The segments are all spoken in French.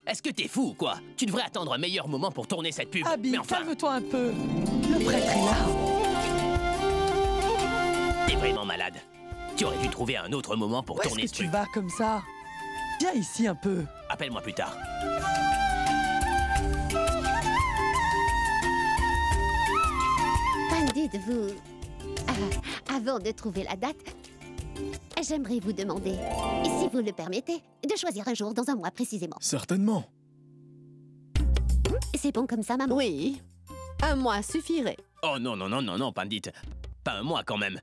Est-ce que t'es fou ou quoi? Tu devrais attendre un meilleur moment pour tourner cette pub. Abby, Mais enfin, calme-toi un peu. Le prêtre est là. t'es vraiment malade. Tu aurais dû trouver un autre moment pour Où est-ce tourner que ce tu truc. vas comme ça? Viens ici un peu. Appelle-moi plus tard. Dites-vous, avant de trouver la date, j'aimerais vous demander, si vous le permettez, de choisir un jour dans un mois précisément. Certainement. C'est bon comme ça, maman? Oui, un mois suffirait. Oh non, non, non, non, non, Pandit. Pas un mois quand même.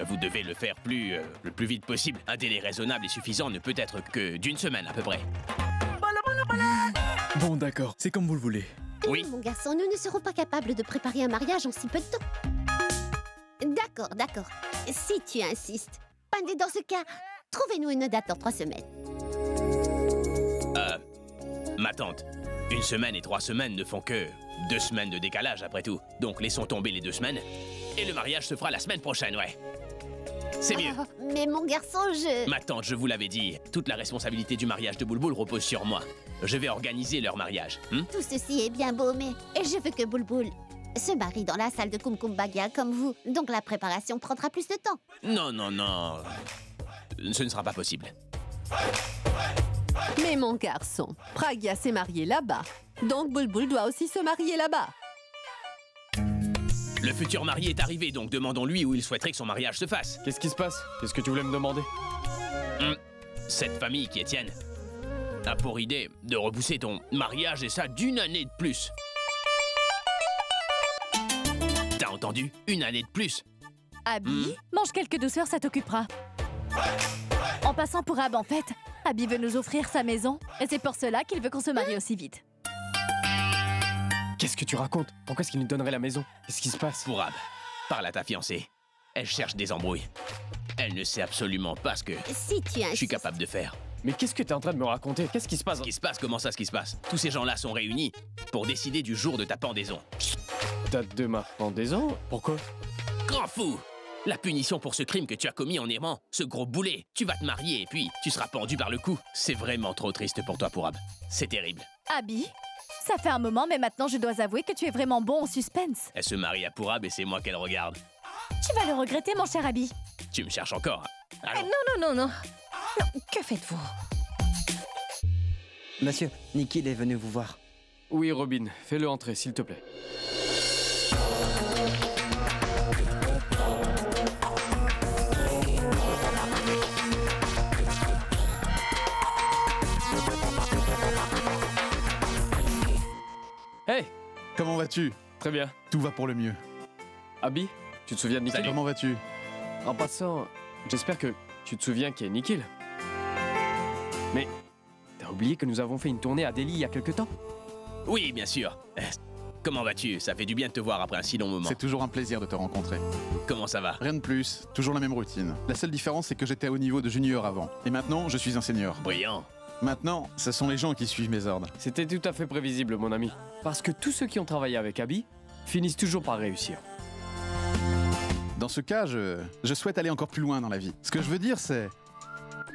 Vous devez le faire le plus vite possible. Un délai raisonnable et suffisant ne peut être que d'une semaine à peu près. Bon, d'accord, c'est comme vous le voulez. Oui. Mon garçon, nous ne serons pas capables de préparer un mariage en si peu de temps. D'accord, d'accord. Si tu insistes. Pandit, dans ce cas, trouvez-nous une date dans 3 semaines. Ma tante, 1 semaine et 3 semaines ne font que 2 semaines de décalage après tout. Donc laissons tomber les 2 semaines. Et le mariage se fera la semaine prochaine, ouais. C'est mieux. Oh, mais mon garçon, Ma tante, je vous l'avais dit, toute la responsabilité du mariage de Boulboul repose sur moi. Je vais organiser leur mariage. Tout ceci est bien beau, mais je veux que Boulboul se marie dans la salle de Kum Bagia comme vous. Donc la préparation prendra plus de temps. Non, non, non. Ce ne sera pas possible. Mais mon garçon, Pragya s'est marié là-bas. Donc Boulboul doit aussi se marier là-bas. Le futur marié est arrivé, donc demandons-lui où il souhaiterait que son mariage se fasse. Qu'est-ce qui se passe? Qu'est-ce que tu voulais me demander? Cette famille qui est tienne a pour idée de repousser ton mariage et ça d'1 année de plus. T'as entendu? 1 année de plus. Abby, mange quelques douceurs, ça t'occupera. En passant pour Ab, en fait, Abby veut nous offrir sa maison et c'est pour cela qu'il veut qu'on se marie aussi vite. Qu'est-ce que tu racontes? Pourquoi est-ce qu'il nous donnerait la maison? Qu'est-ce qui se passe? Pour Ab, parle à ta fiancée. Elle cherche des embrouilles. Elle ne sait absolument pas ce que Si tu insistes... je suis capable de faire. Mais qu'est-ce que t'es en train de me raconter? Qu'est-ce qui se passe? Ce qui se passe, comment ça, ce qui se passe? Tous ces gens-là sont réunis pour décider du jour de ta pendaison. Date de ma pendaison? Pourquoi? Grand fou! La punition pour ce crime que tu as commis en aimant, ce gros boulet, tu vas te marier et puis tu seras pendu par le cou. C'est vraiment trop triste pour toi, Pourab. C'est terrible. Abby, ça fait un moment, mais maintenant je dois avouer que tu es vraiment bon au suspense. Elle se marie à Pourab et c'est moi qu'elle regarde. Tu vas le regretter, mon cher Abby. Tu me cherches encore? Allons. Non. Que faites-vous? Monsieur, Nikhil est venu vous voir. Oui, Robin, fais-le entrer, s'il te plaît. Hey! Comment vas-tu? Très bien. Tout va pour le mieux. Abby, tu te souviens de Nikhil? Salut. Comment vas-tu? En passant, j'espère que tu te souviens qui est Nikhil. Mais t'as oublié que nous avons fait une tournée à Delhi il y a quelque temps? Oui, bien sûr. Comment vas-tu? Ça fait du bien de te voir après un si long moment. C'est toujours un plaisir de te rencontrer. Comment ça va? Rien de plus, toujours la même routine. La seule différence, c'est que j'étais au niveau de junior avant. Et maintenant, je suis un senior. Brillant. Maintenant, ce sont les gens qui suivent mes ordres. C'était tout à fait prévisible, mon ami. Parce que tous ceux qui ont travaillé avec Abby finissent toujours par réussir. Dans ce cas, je souhaite aller encore plus loin dans la vie. Ce que je veux dire, c'est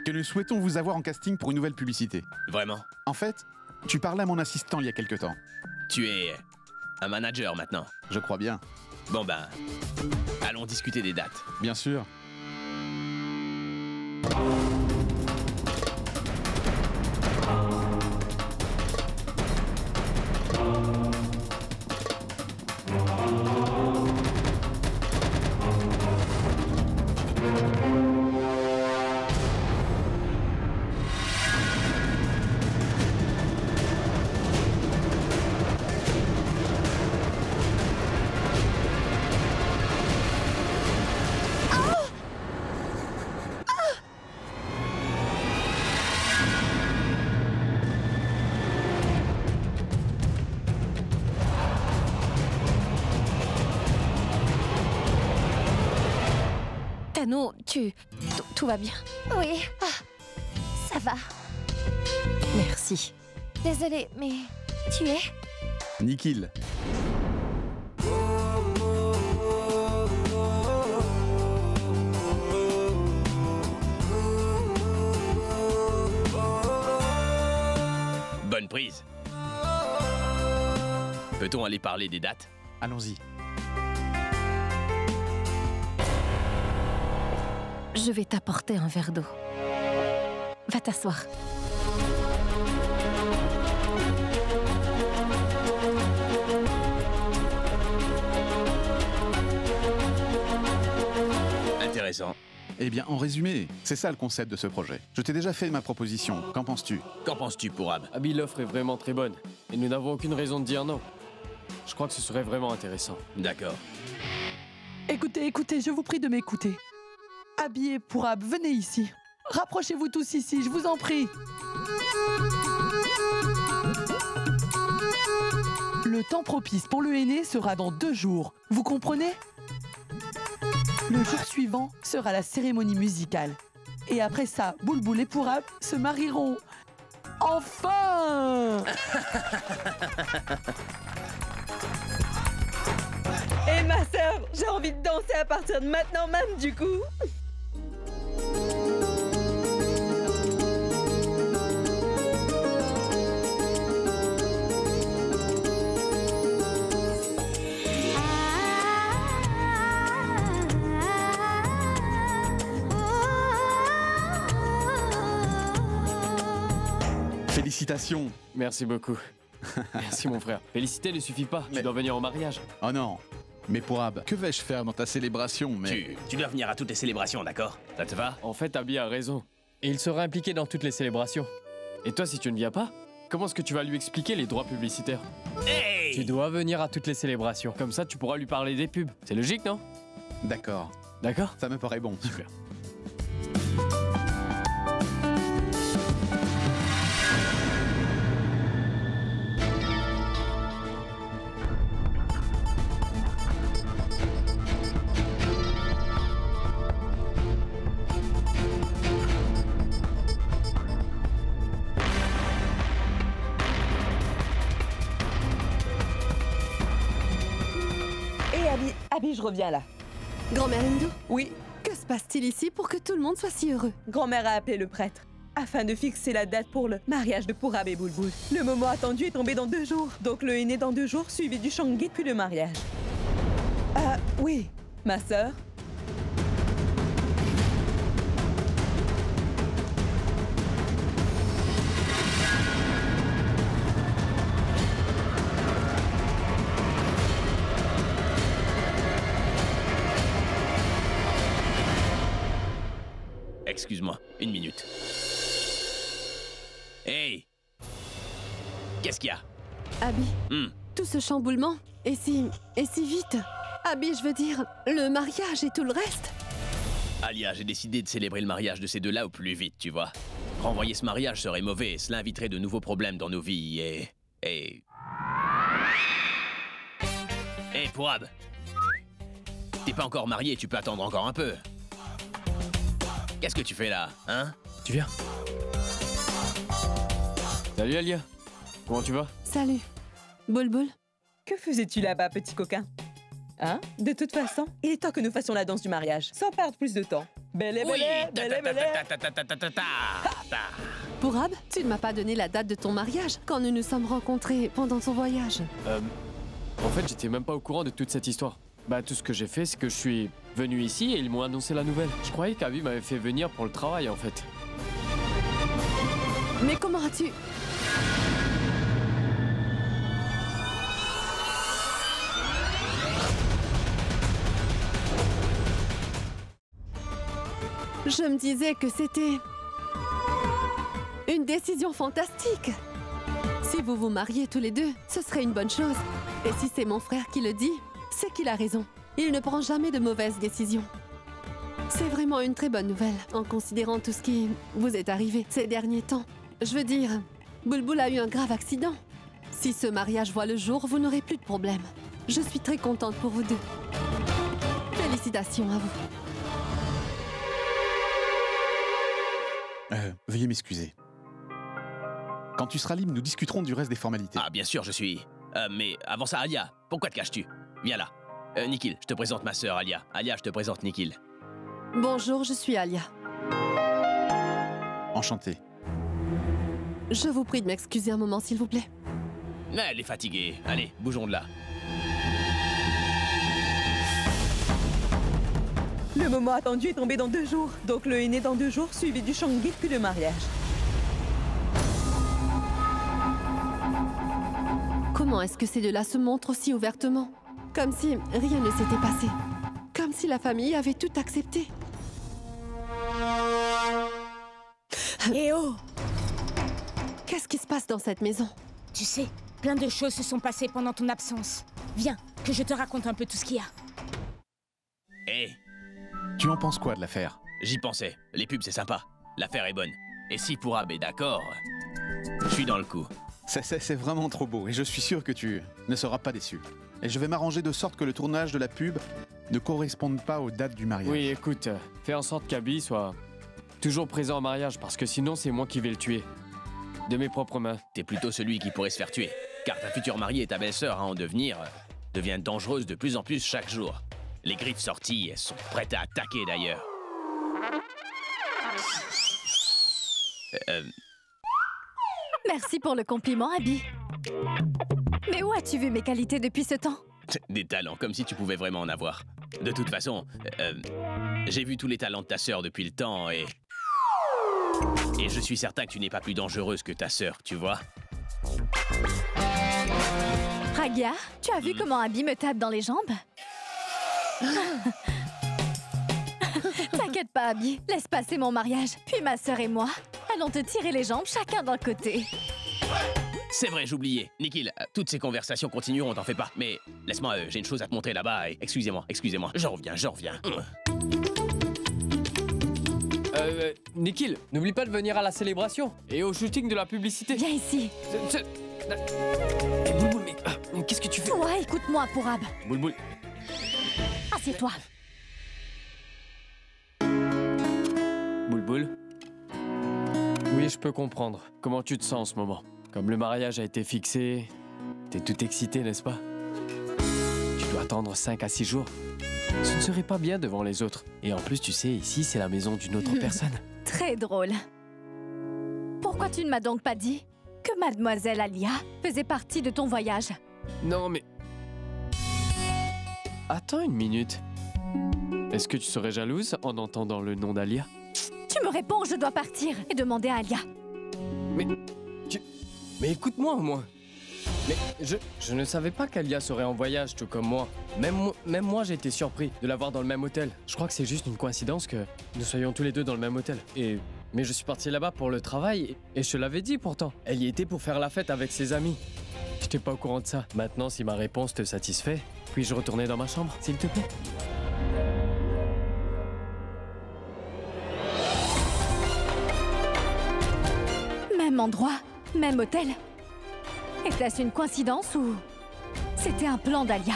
que nous souhaitons vous avoir en casting pour une nouvelle publicité. Vraiment? En fait, tu parlais à mon assistant il y a quelque temps. Tu es un manager maintenant. Je crois bien. Bon ben, allons discuter des dates. Bien sûr. Tano, tout va bien. Oui, ça va. Merci. Désolée, mais tu es... Nikhil. Bonne prise. Peut-on aller parler des dates? Allons-y. Je vais t'apporter un verre d'eau. Va t'asseoir. Intéressant. Eh bien, en résumé, c'est ça le concept de ce projet. Je t'ai déjà fait ma proposition. Qu'en penses-tu? Qu'en penses-tu, Pourab? Abby, l'offre est vraiment très bonne. Et nous n'avons aucune raison de dire non. Je crois que ce serait vraiment intéressant. D'accord. Écoutez, écoutez, je vous prie de m'écouter. Abby et Pourab, venez ici. Rapprochez-vous tous ici, je vous en prie. Le temps propice pour le henné sera dans 2 jours. Vous comprenez? Le jour suivant sera la cérémonie musicale. Et après ça, Boulboul et Pourab se marieront. Enfin! Et ma sœur, j'ai envie de danser à partir de maintenant même, du coup. Félicitations. Merci beaucoup. Merci mon frère. Féliciter ne suffit pas, tu dois venir au mariage. Oh non. Mais Pourab, que vais-je faire dans ta célébration, mais... Tu dois venir à toutes les célébrations, d'accord? Ça te va? En fait, Abby a raison. Et il sera impliqué dans toutes les célébrations. Et toi, si tu ne viens pas, comment est-ce que tu vas lui expliquer les droits publicitaires? Hey! Tu dois venir à toutes les célébrations. Comme ça, tu pourras lui parler des pubs. C'est logique, non? D'accord. D'accord? Ça me paraît bon. Super. Abby, je reviens là. Grand-mère Hindu, Oui, que se passe-t-il ici pour que tout le monde soit si heureux? grand-mère a appelé le prêtre afin de fixer la date pour le mariage de Pourab et Boulboul. Le moment attendu est tombé dans 2 jours. Donc le henné dans 2 jours, suivi du Shangé puis le mariage. Ah, oui, ma sœur. Excuse-moi, 1 minute. Hey! Qu'est-ce qu'il y a? Abby, Hmm. tout ce chamboulement, et si vite? Abby, je veux dire, le mariage et tout le reste? Alia, j'ai décidé de célébrer le mariage de ces deux-là au plus vite, tu vois. Renvoyer ce mariage serait mauvais et cela inviterait de nouveaux problèmes dans nos vies et... Hey, Pourab! T'es pas encore marié, tu peux attendre encore un peu. Qu'est-ce que tu fais là, hein? Tu viens? Salut Alia. Comment tu vas? Salut. Boulboul? Que faisais-tu là-bas, petit coquin? Hein? De toute façon, il est temps que nous fassions la danse du mariage, sans perdre plus de temps. Belle, Oui! belle, belle. Pourab, tu ne m'as pas donné la date de ton mariage quand nous nous sommes rencontrés pendant ton voyage. En fait, j'étais même pas au courant de toute cette histoire. Bah, tout ce que j'ai fait, c'est que je suis venu ici et ils m'ont annoncé la nouvelle. Je croyais qu'Abby m'avait fait venir pour le travail, en fait. Mais comment as-tu... Je me disais que c'était... une décision fantastique. Si vous vous mariez tous les deux, ce serait une bonne chose. Et si c'est mon frère qui le dit, c'est qu'il a raison. Il ne prend jamais de mauvaises décisions. C'est vraiment une très bonne nouvelle, en considérant tout ce qui vous est arrivé ces derniers temps. Je veux dire, Boulboul a eu un grave accident. Si ce mariage voit le jour, vous n'aurez plus de problème. Je suis très contente pour vous deux. Félicitations à vous. Veuillez m'excuser. Quand tu seras libre, nous discuterons du reste des formalités. Ah, bien sûr, je suis... mais avant ça, Alia, pourquoi te caches-tu? Viens là. Nikhil, je te présente ma sœur, Alia. Alia, je te présente Nikhil. Bonjour, je suis Alia. Enchanté. Je vous prie de m'excuser un moment, s'il vous plaît. Elle est fatiguée. Allez, bougeons de là. Le moment attendu est tombé dans 2 jours. Donc le aîné dans 2 jours, suivi du shanghae puis le mariage. Comment est-ce que ces deux-là se montrent aussi ouvertement? Comme si rien ne s'était passé. Comme si la famille avait tout accepté. Eh oh! Qu'est-ce qui se passe dans cette maison? Tu sais, plein de choses se sont passées pendant ton absence. Viens, que je te raconte un peu tout ce qu'il y a. Hé, Tu en penses quoi de l'affaire? j'y pensais. Les pubs, c'est sympa. L'affaire est bonne. Et si Pourab est d'accord, je suis dans le coup. C'est vraiment trop beau et je suis sûr que tu ne seras pas déçu. Et je vais m'arranger de sorte que le tournage de la pub ne corresponde pas aux dates du mariage. Oui, écoute, fais en sorte qu'Abby soit toujours présent au mariage, parce que sinon, c'est moi qui vais le tuer. De mes propres mains. T'es plutôt celui qui pourrait se faire tuer. Car ta future mariée et ta belle-sœur à en devenir deviennent dangereuses de plus en plus chaque jour. Les griffes sorties, elles sont prêtes à attaquer d'ailleurs. Merci pour le compliment, Abby. Mais où as-tu vu mes qualités depuis ce temps? Des talents, comme si tu pouvais vraiment en avoir. De toute façon, j'ai vu tous les talents de ta sœur depuis le temps et je suis certain que tu n'es pas plus dangereuse que ta sœur, tu vois. Pragya, tu as vu comment Abby me tape dans les jambes? T'inquiète pas, Abby. Laisse passer mon mariage. Puis ma sœur et moi, allons te tirer les jambes chacun d'un côté. C'est vrai, j'oubliais. Nikhil, toutes ces conversations continueront, t'en fais pas. Mais laisse-moi, j'ai une chose à te montrer là-bas. Excusez-moi. Je reviens. Nikhil, n'oublie pas de venir à la célébration et au shooting de la publicité. Viens ici. Eh, Boulboul, mais qu'est-ce que tu fais? Toi, écoute-moi, Pourab. Boulboul. Assieds-toi. Boulboul. Oui, je peux comprendre. Comment tu te sens en ce moment? Comme le mariage a été fixé, t'es tout excité, n'est-ce pas? Tu dois attendre 5 à 6 jours. Ce ne serait pas bien devant les autres. Et en plus, tu sais, ici, c'est la maison d'une autre personne. Très drôle. Pourquoi tu ne m'as donc pas dit que Mademoiselle Alia faisait partie de ton voyage? Non, mais... Attends une minute. Est-ce que tu serais jalouse en entendant le nom d'Alia? Tu me réponds, je dois partir et demander à Alia. Mais écoute-moi au moins. Mais je ne savais pas qu'Alia serait en voyage, tout comme moi. Même moi, j'ai été surpris de la voir dans le même hôtel. Je crois que c'est juste une coïncidence que nous soyons tous les deux dans le même hôtel. Mais je suis parti là-bas pour le travail, et je te l'avais dit pourtant. Elle y était pour faire la fête avec ses amis. J'étais pas au courant de ça. Maintenant, si ma réponse te satisfait, puis-je retourner dans ma chambre, s'il te plaît? Même endroit, même hôtel. Était-ce une coïncidence ou c'était un plan d'Alia?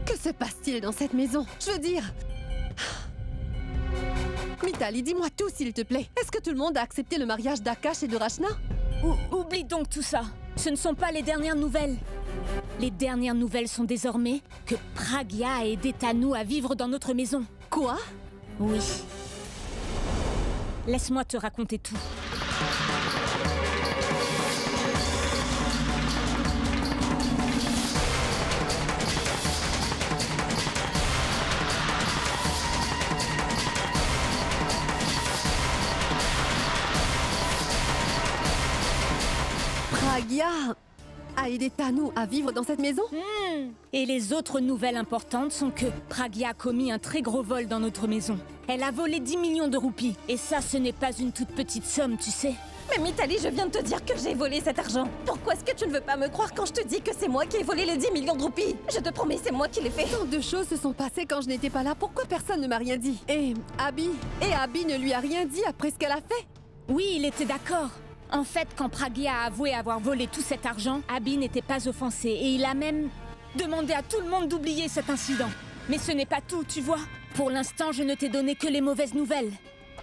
Que se passe-t-il dans cette maison? Je veux dire... Mithali, dis-moi tout, s'il te plaît. Est-ce que tout le monde a accepté le mariage d'Akash et de Rachna? Oublie donc tout ça. Ce ne sont pas les dernières nouvelles. Les dernières nouvelles sont désormais que Pragya a aidé Tanu à vivre dans notre maison. Quoi? Oui. Laisse-moi te raconter tout. Pragya a aidé Tanu à vivre dans cette maison? Et les autres nouvelles importantes sont que Pragya a commis un très gros vol dans notre maison. Elle a volé 10 millions de roupies. Et ça, ce n'est pas une toute petite somme, tu sais. Mais Mithali, je viens de te dire que j'ai volé cet argent. Pourquoi est-ce que tu ne veux pas me croire quand je te dis que c'est moi qui ai volé les 10 millions de roupies? Je te promets, c'est moi qui l'ai fait. Tant de choses se sont passées quand je n'étais pas là. Pourquoi personne ne m'a rien dit? Et Abby ne lui a rien dit après ce qu'elle a fait? Oui, il était d'accord. En fait, quand Pragya a avoué avoir volé tout cet argent, Abby n'était pas offensé et il a même demandé à tout le monde d'oublier cet incident. Mais ce n'est pas tout, tu vois. Pour l'instant, je ne t'ai donné que les mauvaises nouvelles.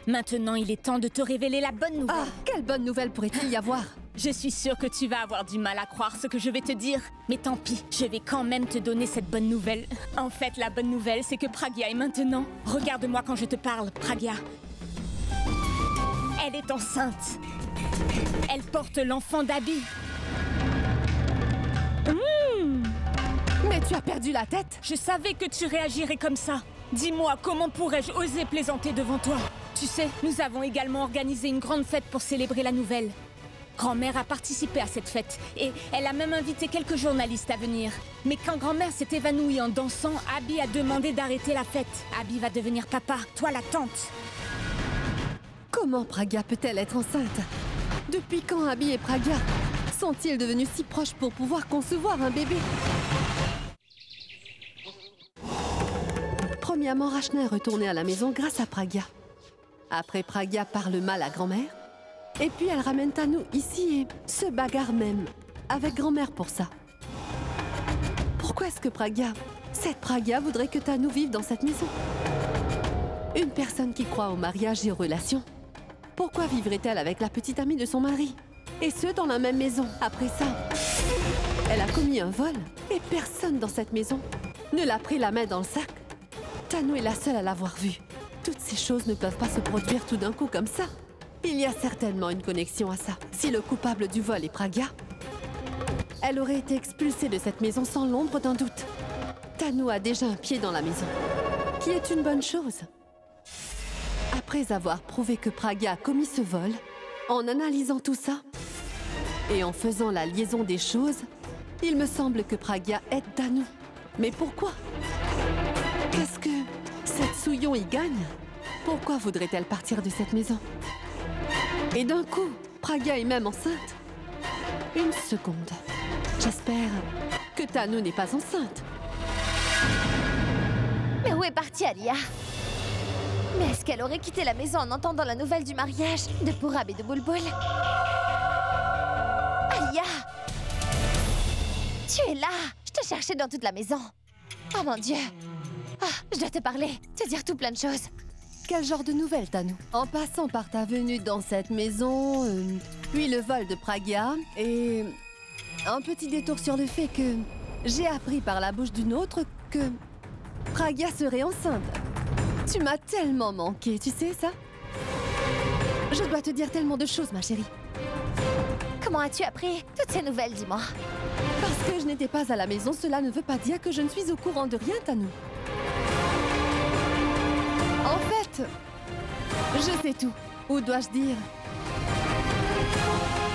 Maintenant, il est temps de te révéler la bonne nouvelle. Ah, quelle bonne nouvelle pourrait-il y avoir? Je suis sûre que tu vas avoir du mal à croire ce que je vais te dire. Mais tant pis, je vais quand même te donner cette bonne nouvelle. En fait, la bonne nouvelle, c'est que Pragya est maintenant... Regarde-moi quand je te parle, Pragya. Elle est enceinte. Elle porte l'enfant d'Abby. Mais tu as perdu la tête? Je savais que tu réagirais comme ça. Dis-moi, comment pourrais-je oser plaisanter devant toi? Tu sais, nous avons également organisé une grande fête pour célébrer la nouvelle. Grand-mère a participé à cette fête et elle a même invité quelques journalistes à venir. Mais quand grand-mère s'est évanouie en dansant, Abby a demandé d'arrêter la fête. Abby va devenir papa, toi la tante. Comment Pragya peut-elle être enceinte? Depuis quand Abby et Pragya sont-ils devenus si proches pour pouvoir concevoir un bébé? Premièrement, Rachna est retournée à la maison grâce à Pragya. Après, Pragya parle mal à grand-mère. Et puis elle ramène Tanu ici et se bagarre même avec grand-mère pour ça. Pourquoi est-ce que cette Pragya voudrait que Tanu vive dans cette maison? Une personne qui croit au mariage et aux relations, pourquoi vivrait-elle avec la petite amie de son mari? Et ce, dans la même maison. Après ça, elle a commis un vol et personne dans cette maison ne l'a pris la main dans le sac. Tanu est la seule à l'avoir vue. Toutes ces choses ne peuvent pas se produire tout d'un coup comme ça. Il y a certainement une connexion à ça. Si le coupable du vol est Pragya, elle aurait été expulsée de cette maison sans l'ombre d'un doute. Tanu a déjà un pied dans la maison, qui est une bonne chose. Après avoir prouvé que Pragya a commis ce vol, en analysant tout ça, et en faisant la liaison des choses, il me semble que Pragya aide Tanu. Mais pourquoi? Qu'est-ce que cette Souillon y gagne? Pourquoi voudrait-elle partir de cette maison? Et d'un coup, Pragya est même enceinte. Une seconde. J'espère que Tanu n'est pas enceinte. Mais où est partie Alia? Mais est-ce qu'elle aurait quitté la maison en entendant la nouvelle du mariage de Purab et de Bulbul? Alia! Tu es là! Je te cherchais dans toute la maison. Oh mon Dieu! Ah, je dois te parler, te dire tout plein de choses. Quel genre de nouvelles, Tanu? En passant par ta venue dans cette maison, puis le vol de Pragya, et un petit détour sur le fait que j'ai appris par la bouche d'une autre que Pragya serait enceinte. Tu m'as tellement manqué, tu sais ça? Je dois te dire tellement de choses, ma chérie. Comment as-tu appris toutes ces nouvelles, dis-moi? Parce que je n'étais pas à la maison, cela ne veut pas dire que je ne suis au courant de rien, Tanu. En fait, je sais tout. Ou dois-je dire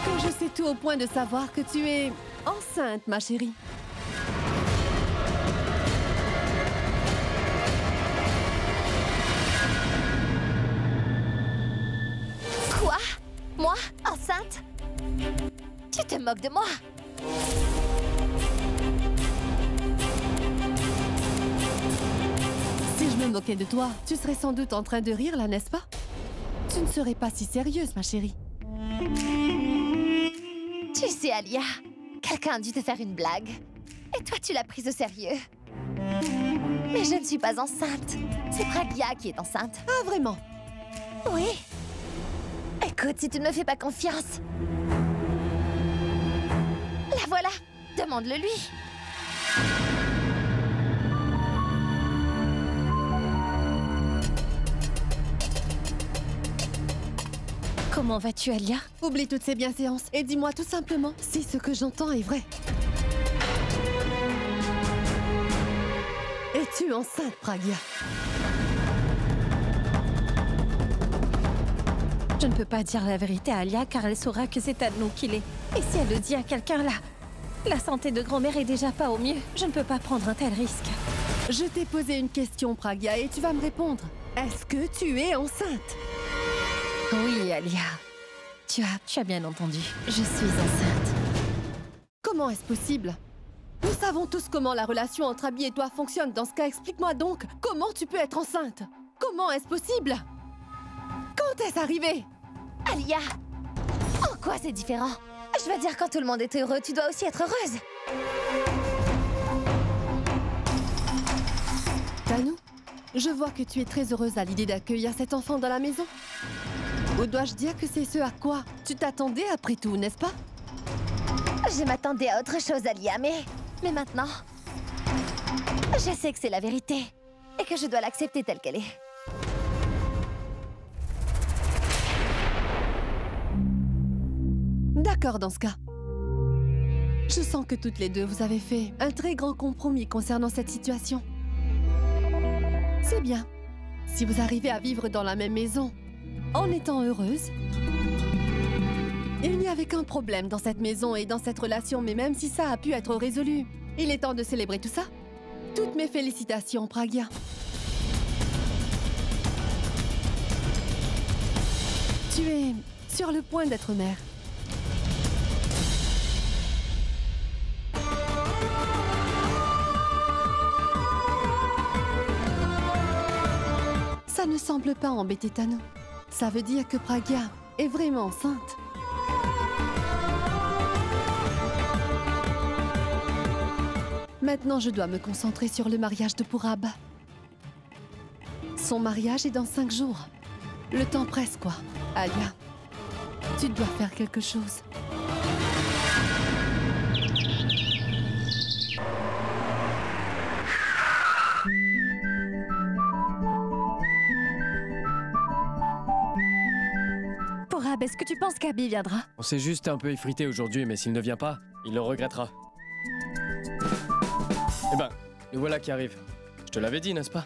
que je sais tout au point de savoir que tu es enceinte, ma chérie. Quoi? Moi? Enceinte? Tu te moques de moi? Si je me moquais de toi, tu serais sans doute en train de rire là, n'est-ce pas? Tu ne serais pas si sérieuse, ma chérie. Tu sais, Alia, quelqu'un a dû te faire une blague. Et toi, tu l'as prise au sérieux. Mais je ne suis pas enceinte. C'est Pragya qui est enceinte. Ah, vraiment? Oui. Écoute, si tu ne me fais pas confiance... La voilà. Demande-le lui. Comment vas-tu, Alia? Oublie toutes ces bienséances et dis-moi tout simplement si ce que j'entends est vrai. Es-tu enceinte, Pragya? Je ne peux pas dire la vérité à Alia car elle saura que c'est à nous qu'il est. Et si elle le dit à quelqu'un là, la santé de grand-mère est déjà pas au mieux. Je ne peux pas prendre un tel risque. Je t'ai posé une question, Pragya, et tu vas me répondre. Est-ce que tu es enceinte? Oui, Alia. Tu as bien entendu. Je suis enceinte. Comment est-ce possible? Nous savons tous comment la relation entre Abby et toi fonctionne. Dans ce cas, explique-moi donc, comment tu peux être enceinte? Comment est-ce possible? Quand est-ce arrivé? Alia! En quoi c'est différent? Je veux dire, quand tout le monde est heureux, tu dois aussi être heureuse. Tanu, je vois que tu es très heureuse à l'idée d'accueillir cet enfant dans la maison. Ou dois-je dire que c'est ce à quoi tu t'attendais après tout, n'est-ce pas? Je m'attendais à autre chose, Alia, mais maintenant... Je sais que c'est la vérité et que je dois l'accepter telle qu'elle est. D'accord dans ce cas. Je sens que toutes les deux, vous avez fait un très grand compromis concernant cette situation. C'est bien. Si vous arrivez à vivre dans la même maison, en étant heureuse, il n'y avait qu'un problème dans cette maison et dans cette relation, mais même si ça a pu être résolu, il est temps de célébrer tout ça. Toutes mes félicitations, Pragya. Tu es sur le point d'être mère. Ça ne semble pas embêter Tanu. Ça veut dire que Pragya est vraiment enceinte. Maintenant, je dois me concentrer sur le mariage de Purab. Son mariage est dans 5 jours. Le temps presse, quoi. Alia, tu dois faire quelque chose. Purab, est-ce que tu penses qu'Abby viendra? On s'est juste un peu effrité aujourd'hui, mais s'il ne vient pas, il le regrettera. Eh ben, le voilà qui arrive. Je te l'avais dit, n'est-ce pas?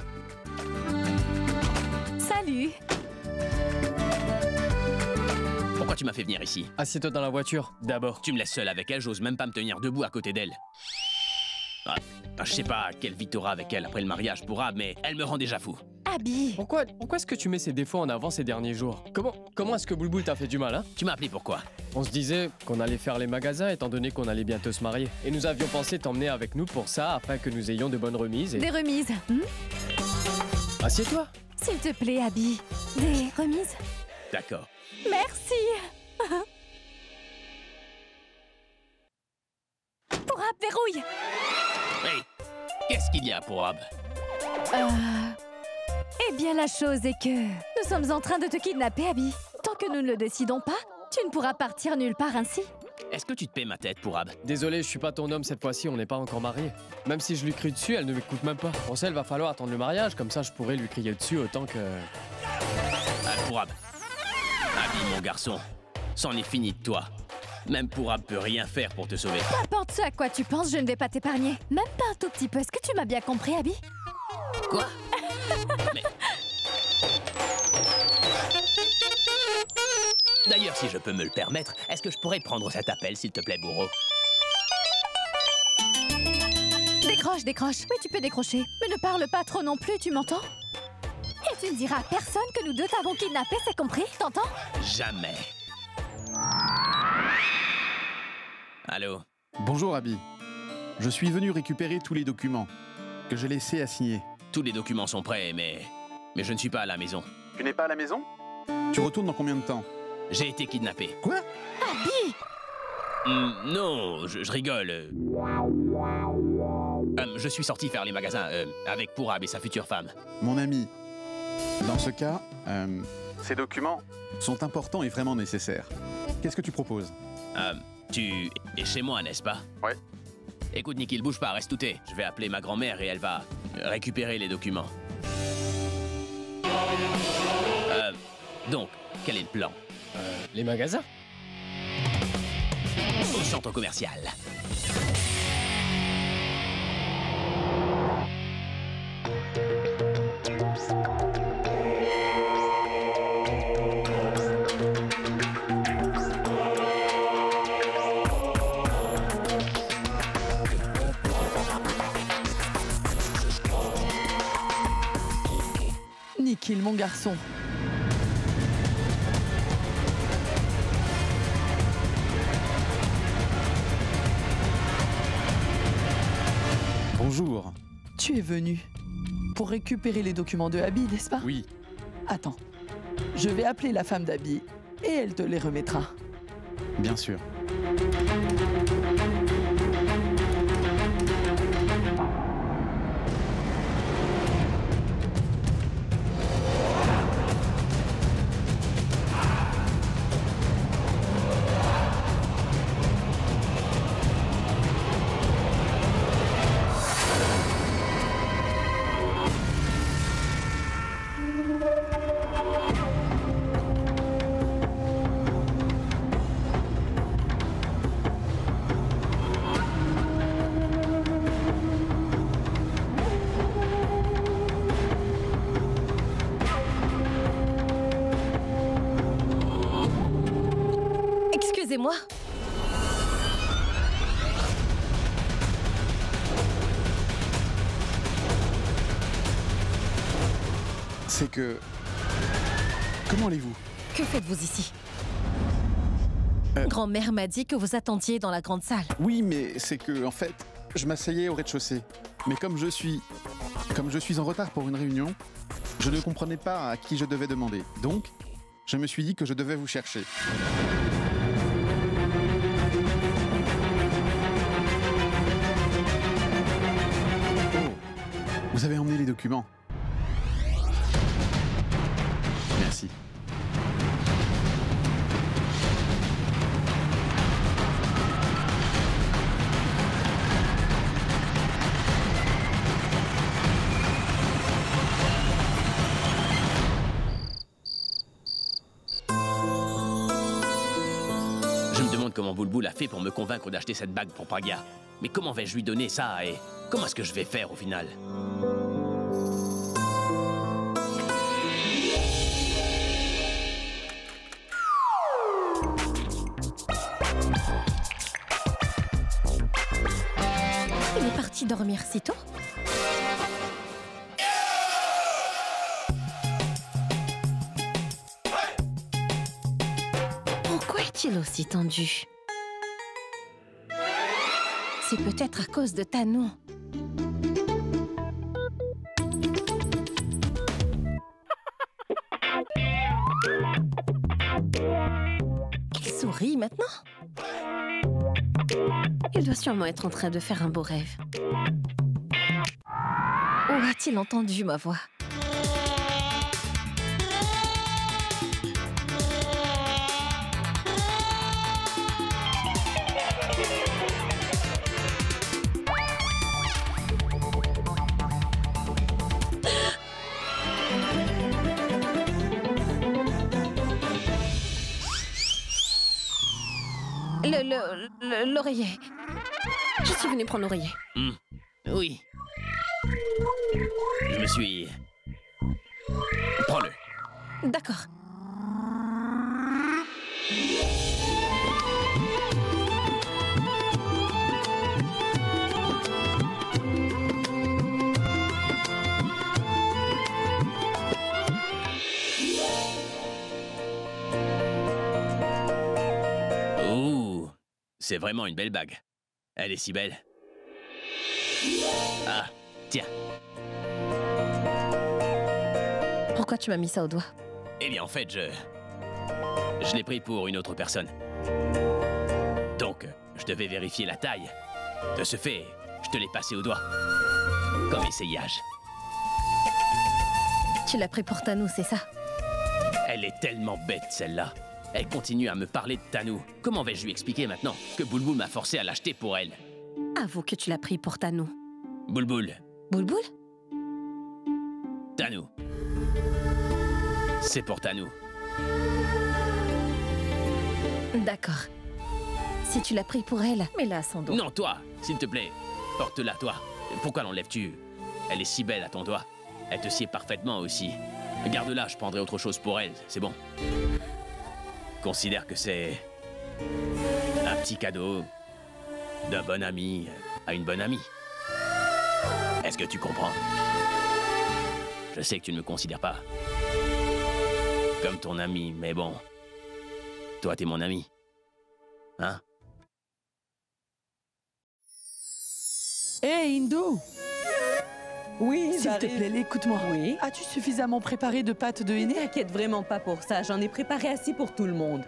Salut! Pourquoi tu m'as fait venir ici? Assieds-toi dans la voiture, d'abord. Tu me laisses seul avec elle, j'ose même pas me tenir debout à côté d'elle. Je sais pas quelle vie t'auras avec elle après le mariage Purab, mais elle me rend déjà fou. Abby! Pourquoi est-ce que tu mets ses défauts en avant ces derniers jours? Comment est-ce que Boulboul t'a fait du mal, hein? Tu m'as appelé pourquoi? On se disait qu'on allait faire les magasins étant donné qu'on allait bientôt se marier. Et nous avions pensé t'emmener avec nous pour ça, afin que nous ayons de bonnes remises et... Des remises, Assieds-toi! S'il te plaît, Abby. Des remises? D'accord. Merci! Purab, verrouille! Hey, qu'est-ce qu'il y a, Purab? Eh bien, la chose est que nous sommes en train de te kidnapper, Abby. Tant que nous ne le décidons pas, tu ne pourras partir nulle part ainsi. Est-ce que tu te paies ma tête, Purab? Désolé, je suis pas ton homme cette fois-ci, on n'est pas encore mariés. Même si je lui crie dessus, elle ne m'écoute même pas. Pour ça, il va falloir attendre le mariage, comme ça je pourrais lui crier dessus autant que... Purab. Abby, mon garçon, c'en est fini de toi. Même Purab peut rien faire pour te sauver. N'importe ce à quoi tu penses, je ne vais pas t'épargner. Même pas un tout petit peu. Est-ce que tu m'as bien compris, Abby? Quoi? Mais... D'ailleurs, si je peux me le permettre, est-ce que je pourrais prendre cet appel, s'il te plaît, bourreau? Décroche, décroche. Oui, tu peux décrocher. Mais ne parle pas trop non plus, tu m'entends? Et tu ne diras à personne que nous deux t'avons kidnappé, c'est compris? T'entends? Jamais. Allô? Bonjour, Abby. Je suis venu récupérer tous les documents que j'ai laissés à signer. Tous les documents sont prêts, mais je ne suis pas à la maison. Tu n'es pas à la maison? Tu retournes dans combien de temps? J'ai été kidnappé. Quoi? Abby! Non, je rigole. Je suis sorti faire les magasins avec Purab et sa future femme. Mon ami, dans ce cas, ces documents sont importants et vraiment nécessaires. Qu'est-ce que tu proposes? Tu es chez moi, n'est-ce pas? Ouais. Écoute, Nicky, bouge pas, reste où t'es. Je vais appeler ma grand-mère et elle va récupérer les documents. Donc, quel est le plan? Les magasins? Au centre commercial. Nikhil, mon garçon. Bonjour. Tu es venu pour récupérer les documents de Abby, n'est-ce pas? Oui. Attends, je vais appeler la femme d'Abby et elle te les remettra. Bien sûr. Excusez-moi. C'est que... Comment allez-vous? Que faites-vous ici? Grand-mère m'a dit que vous attendiez dans la grande salle. Oui, mais c'est que, en fait, je m'asseyais au rez-de-chaussée. Mais comme je suis en retard pour une réunion, je ne comprenais pas à qui je devais demander. Donc, je me suis dit que je devais vous chercher. Oh, vous avez emmené les documents. Merci. Je me demande comment Bulbul a fait pour me convaincre d'acheter cette bague pour Pragya. Mais comment vais-je lui donner ça et comment est-ce que je vais faire au final? Il est parti dormir si tôt? Pourquoi est-il aussi tendu? C'est peut-être à cause de Tanou. Il sourit maintenant? Il doit sûrement être en train de faire un beau rêve. Où a-t-il entendu ma voix? L'oreiller. Je suis venue prendre l'oreiller. Oui. Je me suis... Prends-le. D'accord. Ouh, c'est vraiment une belle bague. Elle est si belle. Ah, tiens. Pourquoi tu m'as mis ça au doigt? Eh bien, en fait, je l'ai pris pour une autre personne. Donc, je devais vérifier la taille. De ce fait, je te l'ai passé au doigt. Comme essayage. Tu l'as pris pour Tanou, c'est ça? Elle est tellement bête, celle-là. Elle continue à me parler de Tanou. Comment vais-je lui expliquer maintenant que Bulbul m'a forcé à l'acheter pour elle? Avoue que tu l'as pris pour Tanou. Bulbul. Bulbul? Tanou. C'est pour Tanou. D'accord. Si tu l'as pris pour elle, mets-la à son dos. Non, toi, s'il te plaît. Porte-la, toi. Pourquoi l'enlèves-tu? Elle est si belle à ton doigt. Elle te sied parfaitement aussi. Garde-la, je prendrai autre chose pour elle, c'est bon. Considère que c'est un petit cadeau d'un bon ami à une bonne amie. Est-ce que tu comprends? Je sais que tu ne me considères pas comme ton ami, mais bon, toi t'es mon ami, hein? Hé, Hindou! Oui, S'il te plaît, écoute-moi. Oui? As-tu suffisamment préparé de pâtes de henné? T'inquiète vraiment pas pour ça, j'en ai préparé assez pour tout le monde.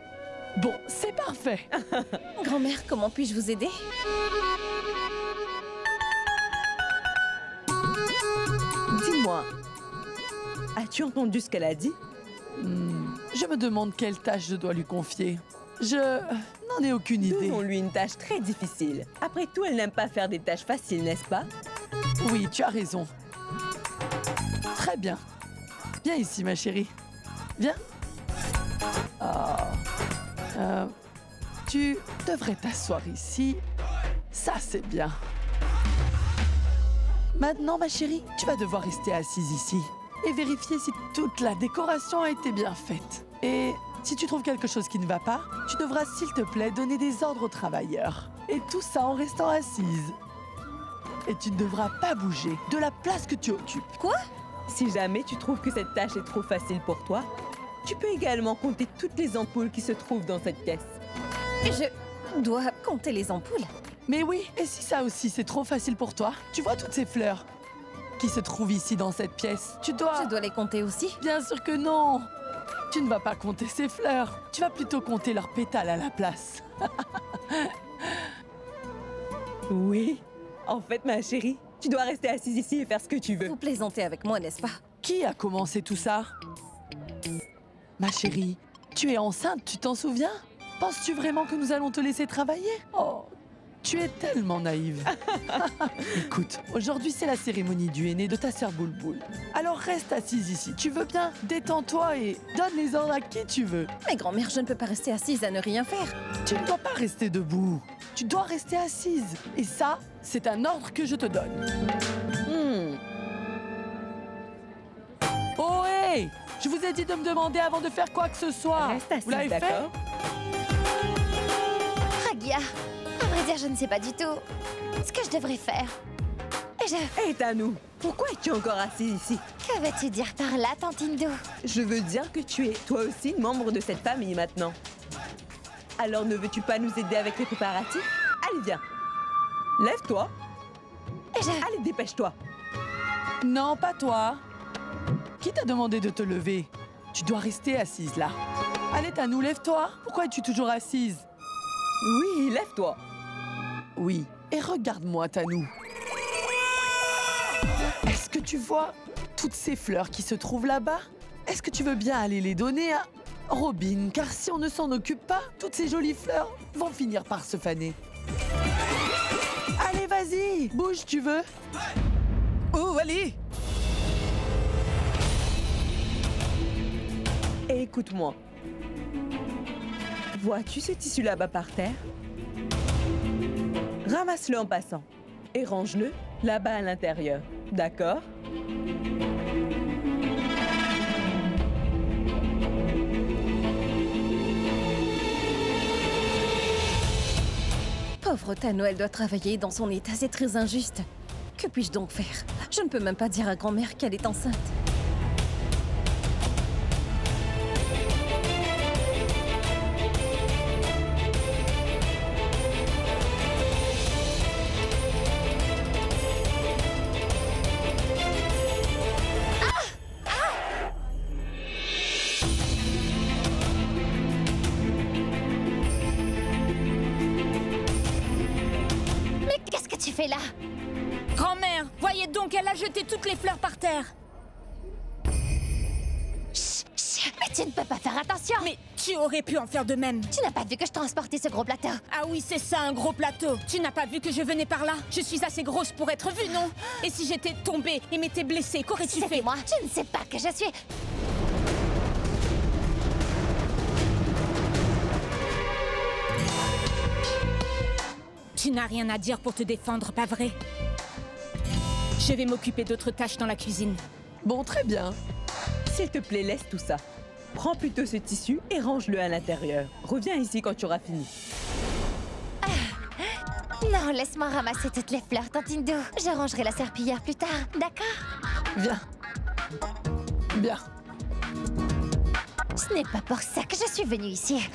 Bon, c'est parfait. Grand-mère, comment puis-je vous aider? Dis-moi, as-tu entendu ce qu'elle a dit? Je me demande quelle tâche je dois lui confier. Je n'en ai aucune idée. Donnons-lui une tâche très difficile. Après tout, elle n'aime pas faire des tâches faciles, n'est-ce pas? Oui, tu as raison. Très bien. Viens ici, ma chérie. Viens. Tu devrais t'asseoir ici. Ça, c'est bien. Maintenant, ma chérie, tu vas devoir rester assise ici et vérifier si toute la décoration a été bien faite. Et Si tu trouves quelque chose qui ne va pas, tu devras, s'il te plaît, donner des ordres aux travailleurs. Et tout ça en restant assise. Et tu ne devras pas bouger de la place que tu occupes. Quoi? Si jamais tu trouves que cette tâche est trop facile pour toi, tu peux également compter toutes les ampoules qui se trouvent dans cette pièce. Je dois compter les ampoules. Mais oui, et si ça aussi c'est trop facile pour toi? Tu vois toutes ces fleurs qui se trouvent ici dans cette pièce? Je dois les compter aussi? Bien sûr que non! Tu ne vas pas compter ces fleurs. Tu vas plutôt compter leurs pétales à la place. Oui. En fait, ma chérie, tu dois rester assise ici et faire ce que tu veux. Vous plaisantez avec moi, n'est-ce pas? Qui a commencé tout ça? Ma chérie, tu es enceinte, tu t'en souviens? Penses-tu vraiment que nous allons te laisser travailler? Oh, tu es tellement naïve. Écoute, aujourd'hui c'est la cérémonie du aîné de ta sœur Boulboul. Alors reste assise ici, tu veux bien? Détends-toi et donne les ordres à qui tu veux. Mais grand-mère, je ne peux pas rester assise à ne rien faire. Tu ne dois pas rester debout. Tu dois rester assise. Et ça, c'est un ordre que je te donne. Oh hé! Je vous ai dit de me demander avant de faire quoi que ce soit. Reste assise, vous l'avez fait? d'accord? Pragia, à vrai dire, je ne sais pas du tout ce que je devrais faire. Hé, Tanou, pourquoi es-tu encore assise ici? Que veux-tu dire par là, Tantindo? Je veux dire que tu es, toi aussi, membre de cette famille maintenant. Alors ne veux-tu pas nous aider avec les préparatifs? Allez, viens. Lève-toi. Allez, dépêche-toi. Non, pas toi. Qui t'a demandé de te lever? Tu dois rester assise là. Allez, Tanou, lève-toi. Pourquoi es-tu toujours assise? Oui, lève-toi. Oui, et regarde-moi, Tanou. Est-ce que tu vois toutes ces fleurs qui se trouvent là-bas? Est-ce que tu veux bien aller les donner à Robin? Car si on ne s'en occupe pas, toutes ces jolies fleurs vont finir par se faner. Allez, vas-y, bouge, tu veux? Oh, allez! Et écoute-moi. Vois-tu ce tissu là-bas par terre? Ramasse-le en passant et range-le là-bas à l'intérieur. D'accord? Pauvre Tano, elle doit travailler dans son état, c'est très injuste. Que puis-je donc faire? Je ne peux même pas dire à grand-mère qu'elle est enceinte. Fais là. Grand-mère, voyez donc, elle a jeté toutes les fleurs par terre. Chut, chut, mais tu ne peux pas faire attention. Mais tu aurais pu en faire de même. Tu n'as pas vu que je transportais ce gros plateau? Ah oui, c'est ça, un gros plateau. Tu n'as pas vu que je venais par là? Je suis assez grosse pour être vue, non? Et si j'étais tombée et m'étais blessée, qu'aurais-tu fait? Moi, je ne sais pas que je suis... Tu n'as rien à dire pour te défendre, pas vrai? Je vais m'occuper d'autres tâches dans la cuisine. Bon, très bien. S'il te plaît, laisse tout ça. Prends plutôt ce tissu et range-le à l'intérieur. Reviens ici quand tu auras fini. Non, laisse-moi ramasser toutes les fleurs, Tantindo. Je rangerai la serpillière plus tard, d'accord? Viens. Bien. Ce n'est pas pour ça que je suis venue ici.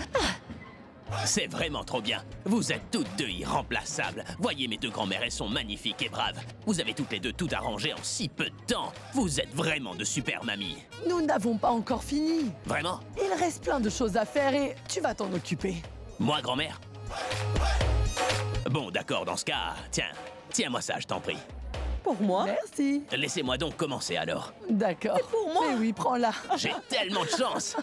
C'est vraiment trop bien. Vous êtes toutes deux irremplaçables. Voyez mes deux grand-mères, elles sont magnifiques et braves. Vous avez toutes les deux tout arrangé en si peu de temps. Vous êtes vraiment de super mamies. Nous n'avons pas encore fini. Vraiment? Il reste plein de choses à faire et tu vas t'en occuper. Moi, grand-mère? Bon, d'accord, dans ce cas, tiens-moi ça, je t'en prie. Pour moi? Merci. Laissez-moi donc commencer alors. D'accord. C'est pour moi. Mais oui, prends-la. J'ai tellement de chance.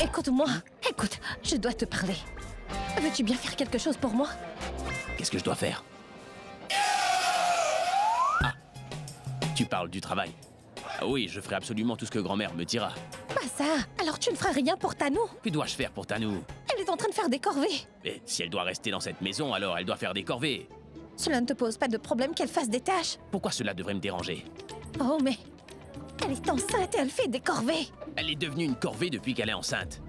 Écoute-moi, écoute, je dois te parler. Veux-tu bien faire quelque chose pour moi? Qu'est-ce que je dois faire? Ah, tu parles du travail. Ah oui, je ferai absolument tout ce que grand-mère me dira. Pas ça, alors tu ne feras rien pour Tanou? Que dois-je faire pour Tanou? Elle est en train de faire des corvées. Mais si elle doit rester dans cette maison, alors elle doit faire des corvées. Cela ne te pose pas de problème qu'elle fasse des tâches? Pourquoi cela devrait me déranger? Oh, mais Elle est enceinte et elle fait des corvées. Elle est devenue une corvée depuis qu'elle est enceinte.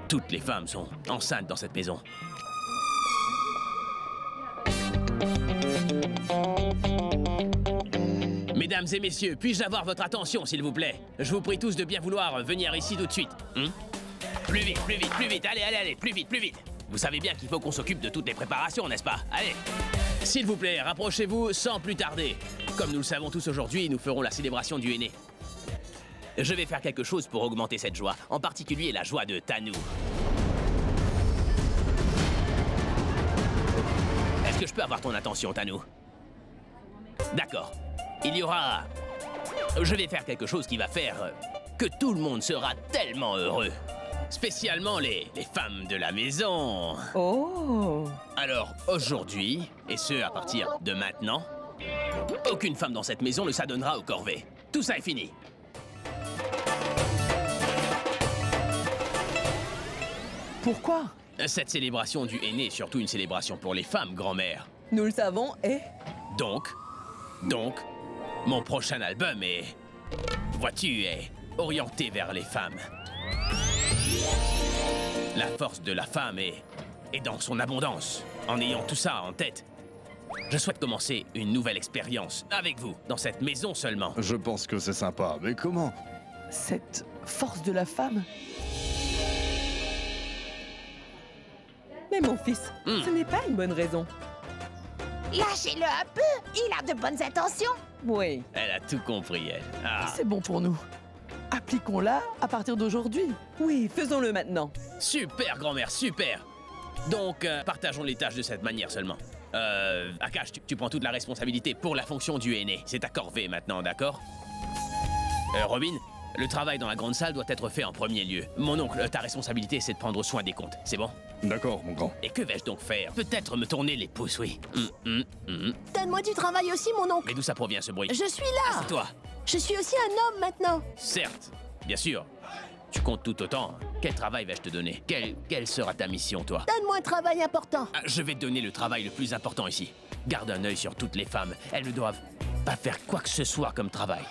Toutes les femmes sont enceintes dans cette maison. Mesdames et messieurs, puis-je avoir votre attention, s'il vous plaît? Je vous prie tous de bien vouloir venir ici tout de suite. Plus vite, plus vite, plus vite. Allez, allez, allez, plus vite, plus vite. Vous savez bien qu'il faut qu'on s'occupe de toutes les préparations, n'est-ce pas? Allez. S'il vous plaît, rapprochez-vous sans plus tarder. Comme nous le savons tous aujourd'hui, nous ferons la célébration du aîné. Je vais faire quelque chose pour augmenter cette joie, en particulier la joie de Tanou. Est-ce que je peux avoir ton attention, Tanou? D'accord. Il y aura... Je vais faire quelque chose qui va faire que tout le monde sera tellement heureux. Spécialement les femmes de la maison. Oh! Alors, aujourd'hui, et ce à partir de maintenant, aucune femme dans cette maison ne s'adonnera aux corvées. Tout ça est fini. Pourquoi? Cette célébration du aîné est surtout une célébration pour les femmes, grand-mère. Nous le savons et... Donc, mon prochain album est... Vois-tu, est orienté vers les femmes. La force de la femme est dans son abondance. En ayant tout ça en tête, je souhaite commencer une nouvelle expérience avec vous, dans cette maison seulement. Je pense que c'est sympa, mais comment? Cette force de la femme? Mais mon fils, ce n'est pas une bonne raison. Lâchez-le un peu. Il a de bonnes intentions. Oui. Elle a tout compris, elle. Ah. C'est bon pour nous. Appliquons-la à partir d'aujourd'hui. Oui, faisons-le maintenant. Super, grand-mère, super. Donc, partageons les tâches de cette manière seulement. Akash, tu prends toute la responsabilité pour la fonction du aîné. C'est ta corvée maintenant, d'accord? Robin, le travail dans la grande salle doit être fait en premier lieu. Mon oncle, ta responsabilité, c'est de prendre soin des comptes. C'est bon? D'accord, mon grand. Et que vais-je donc faire? Peut-être me tourner les pouces, oui. Donne-moi du travail aussi, mon oncle. Mais d'où ça provient, ce bruit? Je suis là. C'est toi. Je suis aussi un homme maintenant. Certes, bien sûr. Tu comptes tout autant. Quel travail vais-je te donner? Quelle sera ta mission, toi? Donne-moi un travail important. Je vais te donner le travail le plus important ici. Garde un œil sur toutes les femmes. Elles ne doivent pas faire quoi que ce soit comme travail.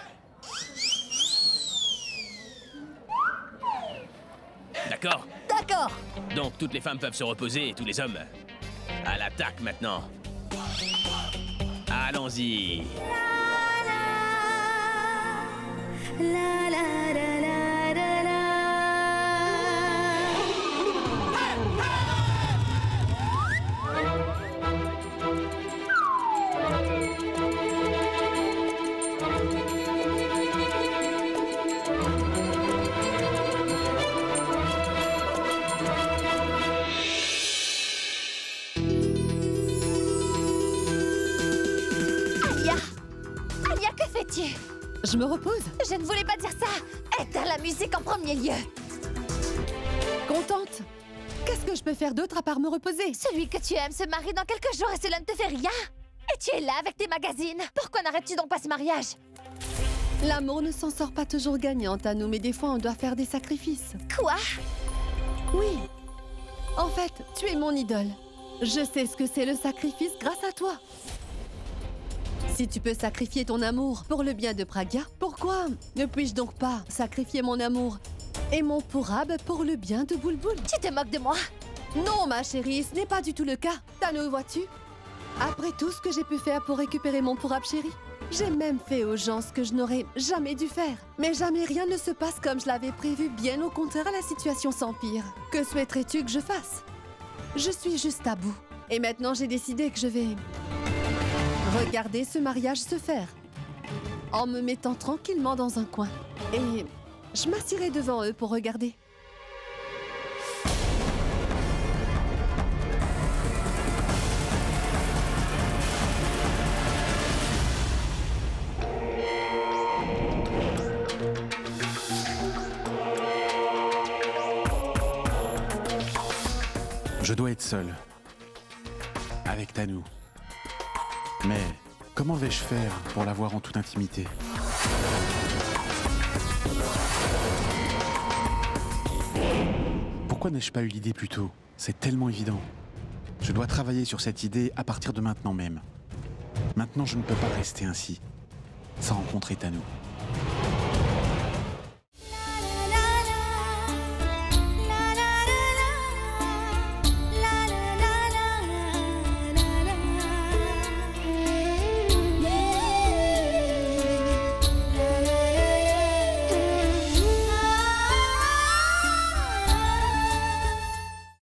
D'accord? D'accord. Donc toutes les femmes peuvent se reposer et tous les hommes à l'attaque maintenant. Allons-y. Alia, que fais-tu? Je me repose. Je ne voulais pas dire ça. Éteins la musique en premier lieu. Contente. Qu'est-ce que je peux faire d'autre à part me reposer? Celui que tu aimes se marie dans quelques jours et cela ne te fait rien. Et tu es là avec tes magazines. Pourquoi n'arrêtes-tu donc pas ce mariage? L'amour ne s'en sort pas toujours gagnante à nous, mais des fois on doit faire des sacrifices. Quoi? Oui. En fait, tu es mon idole. Je sais ce que c'est le sacrifice grâce à toi. Si tu peux sacrifier ton amour pour le bien de Pragya, pourquoi ne puis-je donc pas sacrifier mon amour et mon pourab pour le bien de Bulbul? Tu te moques de moi? Non, ma chérie, ce n'est pas du tout le cas. Tanou, vois-tu? Après tout ce que j'ai pu faire pour récupérer mon pourab, chérie, j'ai même fait aux gens ce que je n'aurais jamais dû faire. Mais jamais rien ne se passe comme je l'avais prévu, bien au contraire, la situation s'empire. Que souhaiterais-tu que je fasse? Je suis juste à bout. Et maintenant, j'ai décidé que je vais regarder ce mariage se faire, en me mettant tranquillement dans un coin. Et je m'assierai devant eux pour regarder. Je dois être seul. Avec Tanou. Mais comment vais-je faire pour la voir en toute intimité? Pourquoi n'ai-je pas eu l'idée plus tôt? C'est tellement évident. Je dois travailler sur cette idée à partir de maintenant même. Maintenant, je ne peux pas rester ainsi. Sa rencontre est à nous.